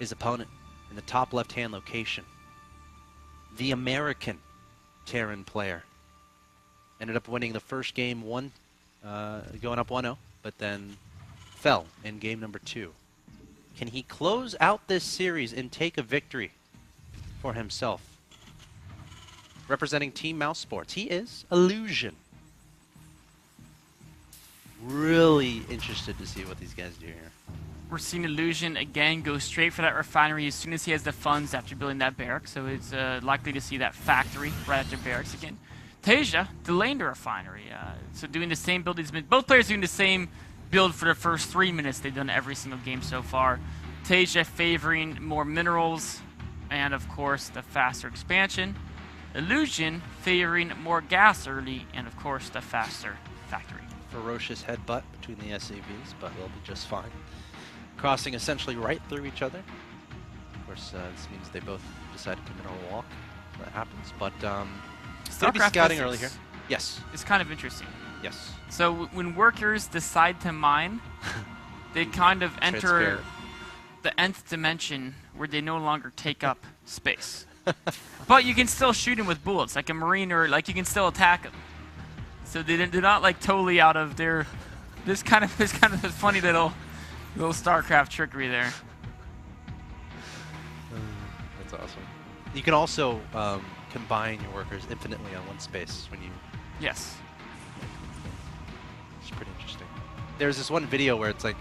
his opponent in the top left-hand location. The American Terran player. Ended up winning the first game, going up 1-0, but then fell in game number 2. Can he close out this series and take a victory for himself? Representing Team Mouse Sports, he is Illusion. Really interested to see what these guys do here. We're seeing Illusion again go straight for that refinery as soon as he has the funds after building that barrack, so it's likely to see that factory right after barracks again. Taeja delaying the refinery, so doing the same build. Both players doing the same build for the first 3 minutes they've done every single game so far. Taeja favoring more minerals and, of course, the faster expansion. Illusion favoring more gas early and, of course, the faster factory. Ferocious headbutt between the SAVs, but they'll be just fine. Crossing essentially right through each other. Of course, this means they both decided to mineral walk. That happens, but going to be scouting early here. Yes. It's kind of interesting. Yes. So when workers decide to mine, they kind of enter the nth dimension where they no longer take up space. But you can still shoot them with bullets, like a marine, or like you can still attack them. So they're not like totally out of their. This kind of a funny little StarCraft trickery there. That's awesome. You can also combine your workers infinitely on one space when you. Yes. It's pretty interesting. There's this one video where it's like,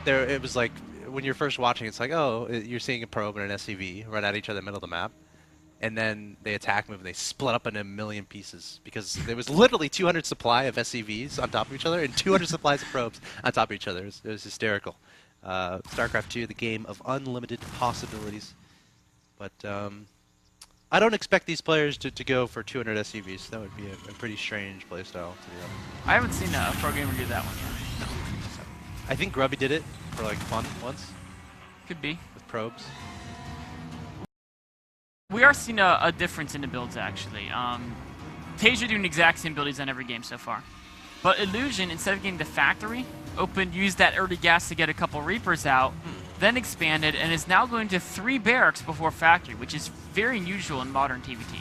it was like when you're first watching, it's like, oh, you're seeing a probe and an SCV run at each other in the middle of the map. And then they attack move and they split up into a million pieces because there was literally 200 supply of SCVs on top of each other and 200 supplies of probes on top of each other. It was hysterical. StarCraft 2, the game of unlimited possibilities. But I don't expect these players to go for 200 SCVs. That would be a pretty strange playstyle to do that. I haven't seen a pro gamer do that one yet. I think Grubby did it for like fun once. Could be. With probes. We are seeing a difference in the builds, actually. Taeja doing the exact same build he's done every game so far. But Illusion, instead of getting the factory, used that early gas to get a couple Reapers out, then expanded, and is now going to 3 barracks before factory, which is very unusual in modern TVT.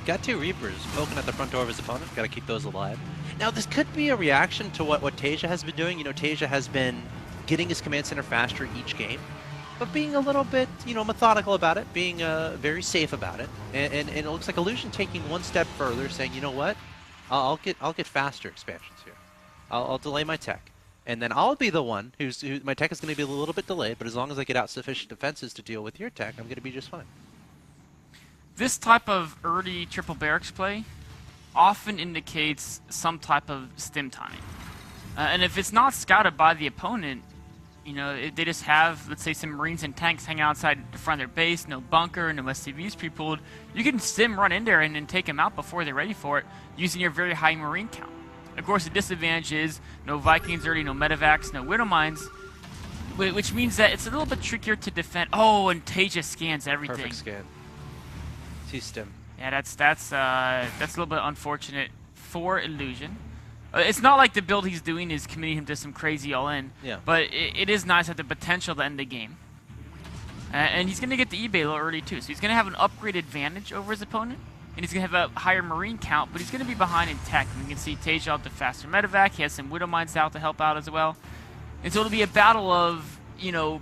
Got 2 Reapers poking at the front door of his opponent. Got to keep those alive. Now, this could be a reaction to what Taeja has been doing. You know, Taeja has been getting his command center faster each game, but being a little bit, methodical about it, being very safe about it, and it looks like Illusion taking one step further, saying, you know what, I'll get faster expansions here. I'll delay my tech, and then I'll be the one who my tech is going to be a little bit delayed, but as long as I get out sufficient defenses to deal with your tech, I'm going to be just fine. This type of early triple barracks play often indicates some type of stim timing, and if it's not scouted by the opponent, they just have, let's say, some Marines and tanks hang outside the front of their base, no bunker, no SCVs pre-pulled. You can stim run in there and then take them out before they're ready for it using your very high Marine count. Of course, the disadvantage is no Vikings early, no Medevacs, no Widow Mines, which means that it's a little bit trickier to defend. Oh, and Taeja scans everything. Perfect scan. T-stim. Yeah, that's a little bit unfortunate for Illusion. It's not like the build he's doing is committing him to some crazy all-in, but it is nice at the potential to end the game. And he's going to get the eBay a little early too, so he's going to have an upgrade advantage over his opponent, and he's going to have a higher Marine count, but he's going to be behind in tech. And you can see Taeja out the faster Medevac, he has some Widow Mines out to help out as well. And so it'll be a battle of,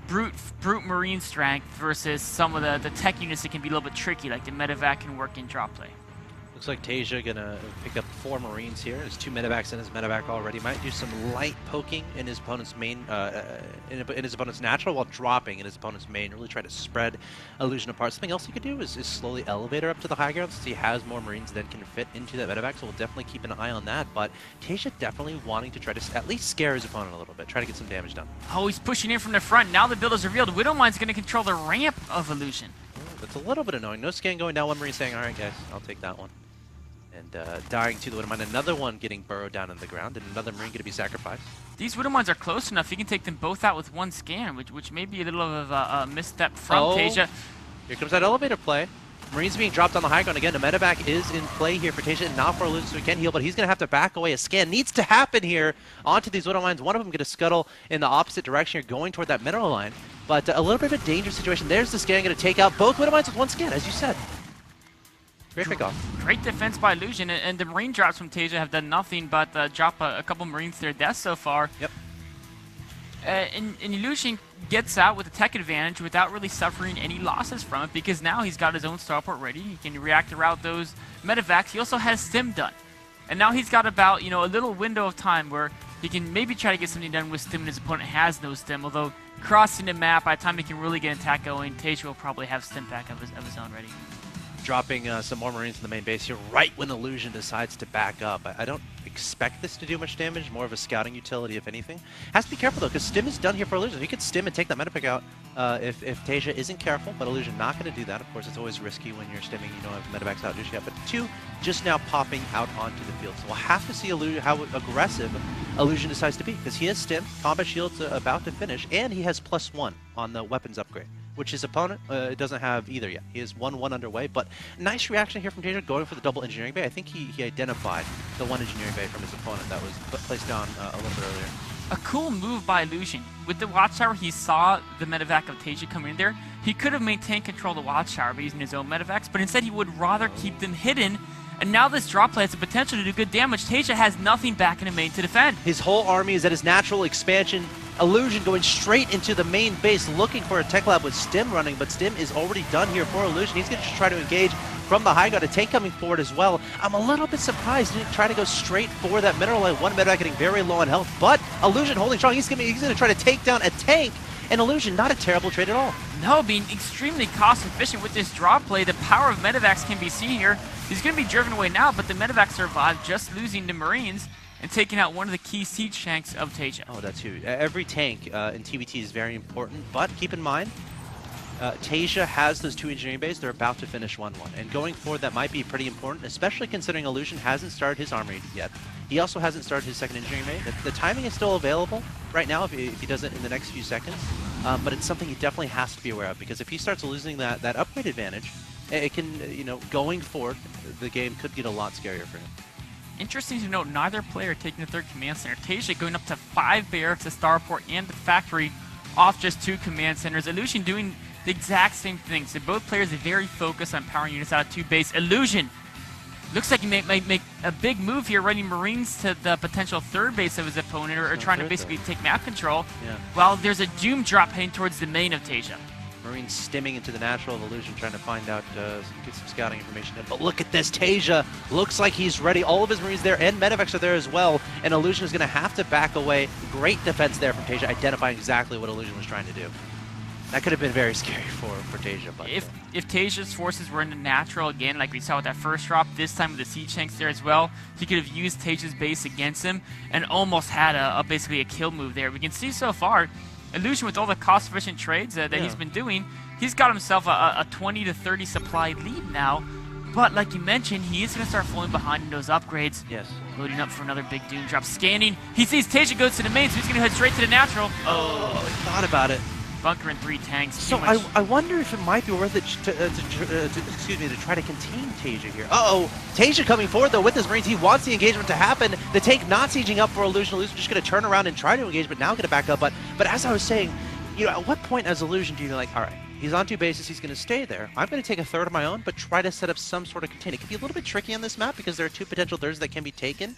brute Marine strength versus some of the tech units that can be a little bit tricky, like the Medevac can work in drop play. Looks like Taeja gonna pick up 4 Marines here. There's 2 Medevacs in his Medevac already. Might do some light poking in his opponent's main, in his opponent's natural, while dropping in his opponent's main. Really try to spread Illusion apart. Something else he could do is slowly elevate her up to the high ground since he has more Marines than can fit into that Medevac. So we'll definitely keep an eye on that. But Taeja definitely wanting to try to at least scare his opponent a little bit, try to get some damage done. Oh, he's pushing in from the front. Now the build is revealed. Widow Mine's going to control the ramp of Illusion. Oh, that's a little bit annoying. No scan going down. One Marine saying, "All right, guys, I'll take that one." And dying to the Widow Mine. Another one getting burrowed down in the ground, and another Marine going to be sacrificed. These Widow Mines are close enough. You can take them both out with one scan, which may be a little of a misstep from Taeja. Here comes that elevator play. Marines being dropped on the high ground again. The medevac is in play here for TaeJa, not for Illusion, so he can heal, but he's going to have to back away. A scan needs to happen here onto these widow lines. One of them going to scuttle in the opposite direction here, going toward that mineral line. But a little bit of a dangerous situation. There's the scan going to take out both widow lines with one scan, as you said. Great pickoff. Great defense by Illusion, and the Marine drops from TaeJa have done nothing but drop a couple Marines to their death so far. Yep. And Illusion gets out with a tech advantage without really suffering any losses from it, because now he's got his own starport ready. He can react around those medevacs. He also has stim done. And now he's got about, a little window of time where he can maybe try to get something done with stim and his opponent has no stim, although crossing the map, by the time he can really get an attack going, TaeJa will probably have stim pack of his own ready. Dropping some more Marines in the main base here right when Illusion decides to back up. I don't expect this to do much damage, more of a scouting utility if anything. Has to be careful though, because stim is done here for Illusion. He could stim and take that meta pick out if TaeJa isn't careful, but Illusion not going to do that. Of course, it's always risky when you're stimming, you don't have medevacs out just yet, but two just now popping out onto the field. So we'll have to see Illusion, how aggressive Illusion decides to be, because he has stim, combat shield's about to finish, and he has +1 on the weapons upgrade, which his opponent doesn't have either yet. He is 1-1 underway, but nice reaction here from TaeJa going for the double engineering bay. I think he identified the one engineering bay from his opponent that was placed down a little bit earlier. A cool move by Illusion. With the Watchtower, he saw the medevac of TaeJa come in there. He could have maintained control of the Watchtower by using his own medevacs, but instead he would rather keep them hidden. And now this drop play has the potential to do good damage. TaeJa has nothing back in the main to defend. His whole army is at his natural expansion. Illusion going straight into the main base, looking for a tech lab with stim running, but stim is already done here for Illusion. He's going to try to engage from the high ground. A tank coming forward as well. I'm a little bit surprised he didn't try to go straight for that mineral line. One medevac getting very low on health, but Illusion holding strong. He's going to try to take down a tank, and Illusion not a terrible trade at all. No, being extremely cost efficient with this drop play. The power of medevacs can be seen here. He's going to be driven away now, but the medevacs survive, just losing the Marines and taking out one of the key siege tanks of TaeJa. Oh, that's huge. Every tank in TBT is very important, but keep in mind, TaeJa has those two engineering bays. They're about to finish 1-1, and going forward, that might be pretty important, especially considering Illusion hasn't started his armory yet. He also hasn't started his second engineering bay. The timing is still available right now if he does it in the next few seconds, but it's something he definitely has to be aware of, because if he starts losing that upgrade advantage, it can, going forward, the game could get a lot scarier for him. Interesting to note, neither player taking the third command center. TaeJa going up to 5 barracks, a starport, and the factory off just 2 command centers. Illusion doing the exact same thing. So both players are very focused on powering units out of 2 base. Illusion looks like he might make a big move here, running Marines to the potential 3rd base of his opponent, or trying to basically take map control, while there's a Doom drop heading towards the main of TaeJa. Marines stimming into the natural of Illusion, trying to find out, get some scouting information. But look at this, TaeJa looks like he's ready. All of his Marines there, and medevacs are there as well, and Illusion is going to have to back away. Great defense there from TaeJa, identifying exactly what Illusion was trying to do. That could have been very scary for TaeJa. But if TaeJa's forces were in the natural again, like we saw with that first drop, this time with the siege tanks there as well, he could have used TaeJa's base against him and almost had basically a kill move there. We can see so far, Illusion, with all the cost-efficient trades that he's been doing, he's got himself a 20 to 30 supply lead now. But like you mentioned, he is going to start falling behind in those upgrades. Yes. Loading up for another big Doom drop. Scanning. He sees TaeJa goes to the main, so he's going to head straight to the natural. Oh, I thought about it. Bunker and 3 tanks. So I wonder if it might be worth it to try to contain TaeJa here. Uh-oh, TaeJa coming forward though with his Marines. He wants the engagement to happen. The tank not sieging up for Illusion. Illusion just going to turn around and try to engage, but now going to back up. But as I was saying, at what point as Illusion do you like, all right, he's on 2 bases, he's going to stay there. I'm going to take a 3rd of my own, but try to set up some sort of contain. It can be a little bit tricky on this map because there are 2 potential 3rds that can be taken,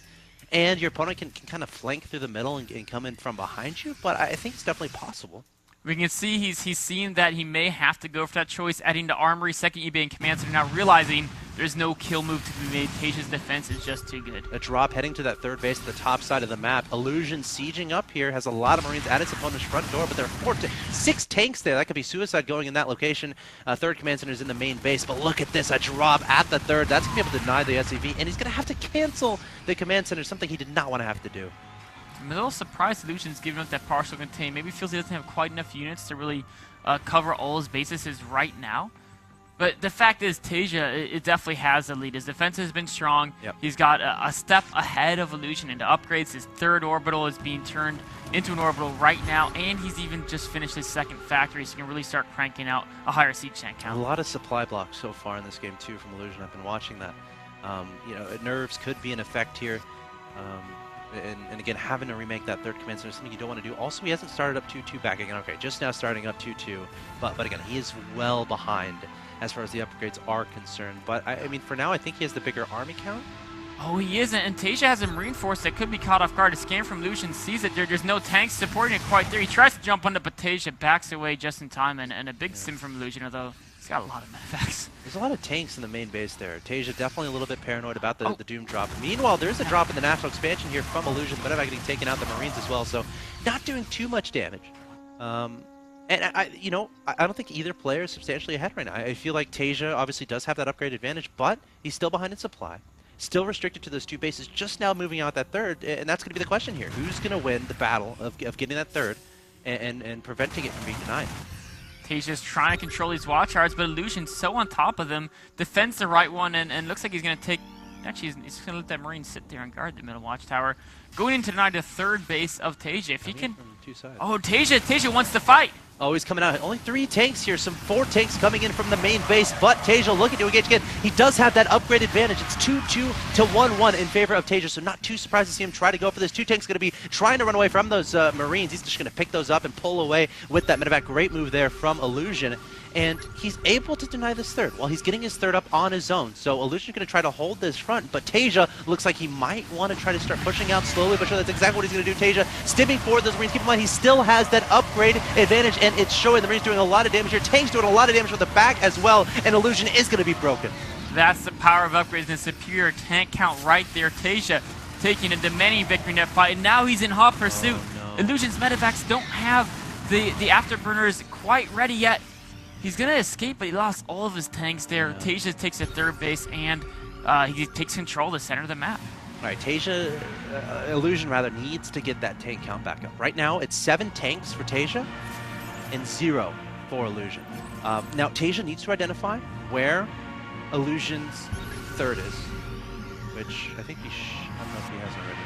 and your opponent can kind of flank through the middle and come in from behind you, but I think it's definitely possible. We can see he's seen that he may have to go for that choice, adding to Armory, 2nd eBay, and Command Center, now realizing there's no kill move to be made. TaeJa's defense is just too good. A drop heading to that 3rd base at the top side of the map. Illusion sieging up here, has a lot of Marines at its opponent's front door, but there are 6 tanks there. That could be suicide going in that location. 3rd Command Center is in the main base, but look at this, a drop at the 3rd. That's going to be able to deny the SCV, and he's going to have to cancel the Command Center, something he did not want to have to do. I'm a little surprised Illusion's giving up that partial contain. Maybe feels he doesn't have quite enough units to really cover all his bases right now. But the fact is, Taeja, it definitely has the lead. His defense has been strong. Yep. He's got a step ahead of Illusion into upgrades. His third orbital is being turned into an orbital right now, and he's even just finished his second factory, so he can really start cranking out a higher siege tank count. A lot of supply blocks so far in this game, too, from Illusion. I've been watching that. You know, nerves could be an effect here. And again, having to remake that third command center is something you don't want to do. Also, he hasn't started up 2-2 back again. Okay, just now starting up 2-2. But again, he is well behind as far as the upgrades are concerned. But, I mean, for now, I think he has the bigger army count. Oh, he isn't. And Taeja has a Marine Force that could be caught off guard. A scan from Illusion sees that there's no tanks supporting it quite there. He tries to jump onto, but Taeja backs away just in time. And a big sim from Illusion, although he's got a lot of medevacs. There's a lot of tanks in the main base there. Taeja definitely a little bit paranoid about the Doom drop. Meanwhile, there's a drop in the national expansion here from Illusion. The medevac getting taken out, the Marines as well, so not doing too much damage. And I don't think either player is substantially ahead right now. I feel like Taeja obviously does have that upgrade advantage, but he's still behind in supply. Still restricted to those two bases, just now moving out that third, and that's going to be the question here. Who's going to win the battle of getting that third and preventing it from being denied? Taeja's trying to control these watch towers, but Illusion's so on top of them, defends the right one, and looks like he's going to take... Actually, he's going to let that Marine sit there and guard the middle watchtower. Going in to deny the third base of Taeja. If he can... From two sides. Oh, Taeja wants to fight! Oh, he's coming out. Only 3 tanks here. Some 4 tanks coming in from the main base, but Taeja looking to engage again. He does have that upgrade advantage. It's 2-2 to 1-1 in favor of Taeja, so not too surprised to see him try to go for this. 2 tanks going to be trying to run away from those Marines. He's just going to pick those up and pull away with that medevac. Great move there from Illusion. And he's able to deny this third while he's getting his third up on his own. So Illusion's going to try to hold this front, but Taeja looks like he might want to try to start pushing out slowly, but sure, that's exactly what he's going to do. Taeja stimming forward those Marines. Keep in mind, he still has that upgrade advantage, and it's showing. The Marines doing a lot of damage here. Tank's doing a lot of damage with the back as well, and Illusion is going to be broken. That's the power of upgrades and superior tank count right there. Taeja taking a demanding victory in that fight, and now he's in hot pursuit. Oh, no. Illusion's medevacs don't have the afterburners quite ready yet. He's going to escape, but he lost all of his tanks there. Yeah. Taeja takes a third base, and he takes control of the center of the map. All right, Taeja, Illusion rather, needs to get that tank count back up. Right now, it's 7 tanks for Taeja and 0 for Illusion. Now, Taeja needs to identify where Illusion's third is, which I think I don't know if he has already.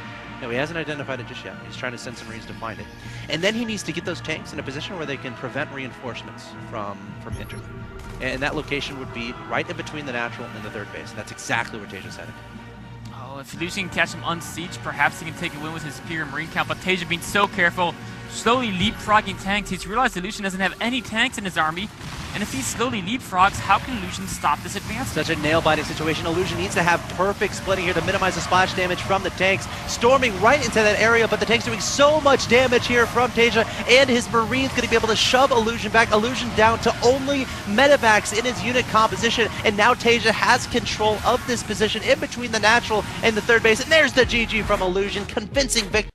No, he hasn't identified it just yet. He's trying to send some Marines to find it. And then he needs to get those tanks in a position where they can prevent reinforcements from entering. And that location would be right in between the natural and the third base. And that's exactly where Taeja's headed. Oh, if Illusion can catch him unsieged, perhaps he can take a win with his superior Marine count. But Taeja being so careful, slowly leapfrogging tanks. He's realized Illusion doesn't have any tanks in his army. And if he slowly leapfrogs, how can Illusion stop this advance? Such a nail-biting situation. Illusion needs to have perfect splitting here to minimize the splash damage from the tanks. Storming right into that area, but the tanks doing so much damage here from Taeja, and his Marines going to be able to shove Illusion back. Illusion down to only medevacs in his unit composition, and now Taeja has control of this position in between the natural and the third base. And there's the GG from Illusion, convincing victory.